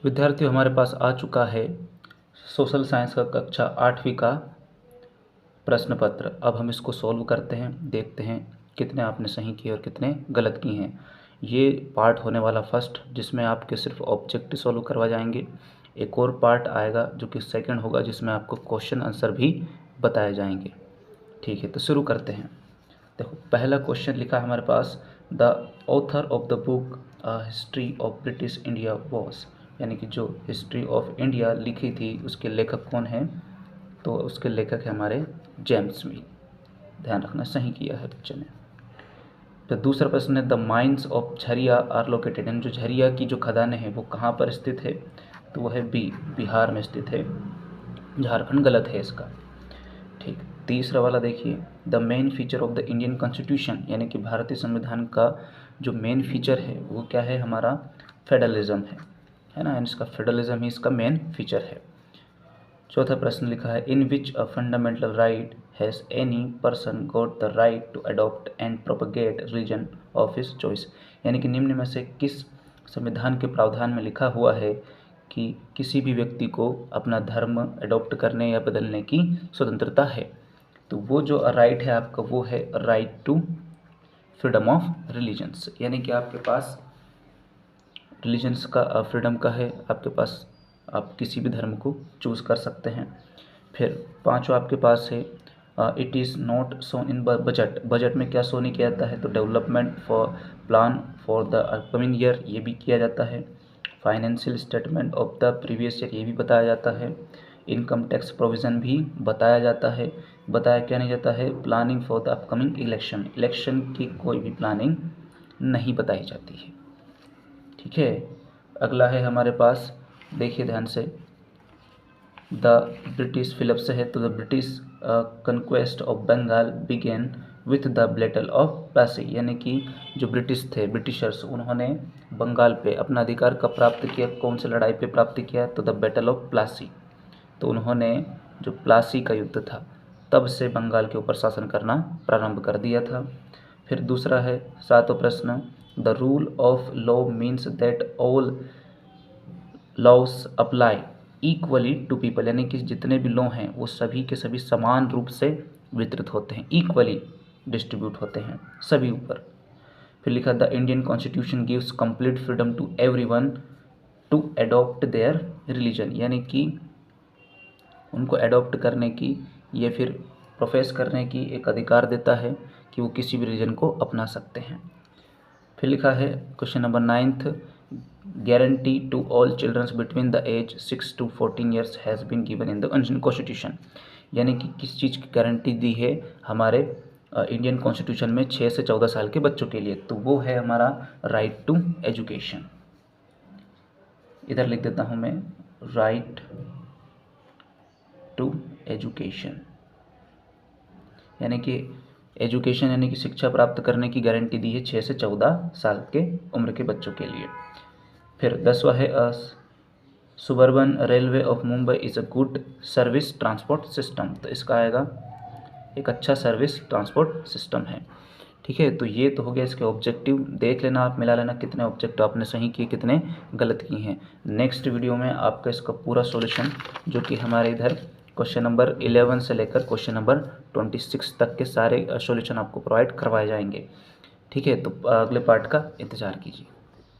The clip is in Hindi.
विद्यार्थियों, हमारे पास आ चुका है सोशल साइंस का कक्षा 8वीं का प्रश्न पत्र। अब हम इसको सॉल्व करते हैं, देखते हैं कितने आपने सही किए और कितने गलत किए हैं। ये पार्ट होने वाला फर्स्ट, जिसमें आपके सिर्फ ऑब्जेक्टिव सॉल्व करवा जाएंगे। एक और पार्ट आएगा जो कि सेकंड होगा, जिसमें आपको क्वेश्चन आंसर भी बताए जाएंगे। ठीक है, तो शुरू करते हैं। देखो, पहला क्वेश्चन लिखा हमारे पास, the author of the book history of British India was, यानी कि जो हिस्ट्री ऑफ इंडिया लिखी थी उसके लेखक कौन हैं? तो उसके लेखक है हमारे जेम्स स्मिथ। ध्यान रखना, सही किया है बच्चे ने। तो दूसरा प्रश्न है, the mines of Jharia are located, यानी जो झरिया की जो खदानें हैं वो कहाँ पर स्थित है? तो वह है बी, बिहार में स्थित है। झारखंड गलत है इसका। ठीक, तीसरा वाला देखिए, the main feature of the Indian constitution, यानी कि भारतीय संविधान का जो मेन फीचर है वो क्या है? हमारा फेडरलिज्म है ना, यानी इसका फेडरलिज्म ही इसका मेन फीचर है। चौथा प्रश्न लिखा है, in which a fundamental right has any person got the right to adopt and propagate religion of his choice, यानी कि निम्न में से किस संविधान के प्रावधान में लिखा हुआ है कि किसी भी व्यक्ति को अपना धर्म अडॉप्ट करने या बदलने की स्वतंत्रता है? तो वो जो राइट है आपका वो है right to freedom of religions, यानी कि आपके पास रिलीजन्स का फ्रीडम का है आपके पास, आप किसी भी धर्म को चूज़ कर सकते हैं। फिर पांचवा आपके पास है, it is not shown in budget, budget में क्या शो नहीं किया जाता है? तो development for plan for the upcoming year, ये भी किया जाता है। Financial statement of the previous year, ये भी बताया जाता है। इनकम टैक्स प्रोविज़न भी बताया जाता है। बताया क्या नहीं जाता है? Planning for the upcoming election, election की कोई भी प्लानिंग नहीं बताई जाती है। ठीक है, अगला है हमारे पास, देखिए ध्यान से, द ब्रिटिश फिलिप से है, तो the British conquest of Bengal began with the battle of Plassey, यानी कि जो ब्रिटिश थे, ब्रिटिशर्स, उन्होंने बंगाल पे अपना अधिकार कब प्राप्त किया? कौन सी लड़ाई पे प्राप्त किया? तो द बैटल ऑफ प्लासी। तो उन्होंने जो प्लासी का युद्ध था तब से बंगाल के ऊपर शासन करना प्रारंभ कर दिया था। फिर दूसरा है सातवां प्रश्न, the rule of law means that all laws apply equally to people, यानी कि जितने भी लॉ हैं वो सभी के सभी समान रूप से वितरित होते हैं, इक्वली डिस्ट्रीब्यूट होते हैं सभी ऊपर। फिर लिखा, the Indian constitution gives complete freedom to everyone to adopt their religion, यानी कि उनको एडॉप्ट करने की या फिर प्रोफेस करने की एक अधिकार देता है कि वो किसी भी रिलीजन को अपना सकते हैं। फिर लिखा है question number 9th, guarantee to all childrens between the age 6 to 14 years has been given in the Indian constitution, यानी कि किस चीज़ की गारंटी दी है हमारे इंडियन कॉन्स्टिट्यूशन में 6 से 14 साल के बच्चों के लिए? तो वो है हमारा राइट टू एजुकेशन। इधर लिख देता हूँ मैं, राइट टू एजुकेशन, यानी कि एजुकेशन यानी कि शिक्षा प्राप्त करने की गारंटी दी है 6 से 14 साल के उम्र के बच्चों के लिए। फिर 10वां है, suburban railway of Mumbai is a good service transport system, तो इसका आएगा एक अच्छा सर्विस ट्रांसपोर्ट सिस्टम है। ठीक है, तो ये तो हो गया इसके ऑब्जेक्टिव। देख लेना, आप मिला लेना कितने ऑब्जेक्टिव आपने सही किए, कितने गलत किए हैं। नेक्स्ट वीडियो में आपका इसका पूरा सॉल्यूशन, जो कि हमारे इधर क्वेश्चन नंबर 11 से लेकर क्वेश्चन नंबर 26 तक के सारे सॉल्यूशन आपको प्रोवाइड करवाए जाएंगे। ठीक है, तो अगले पार्ट का इंतज़ार कीजिए।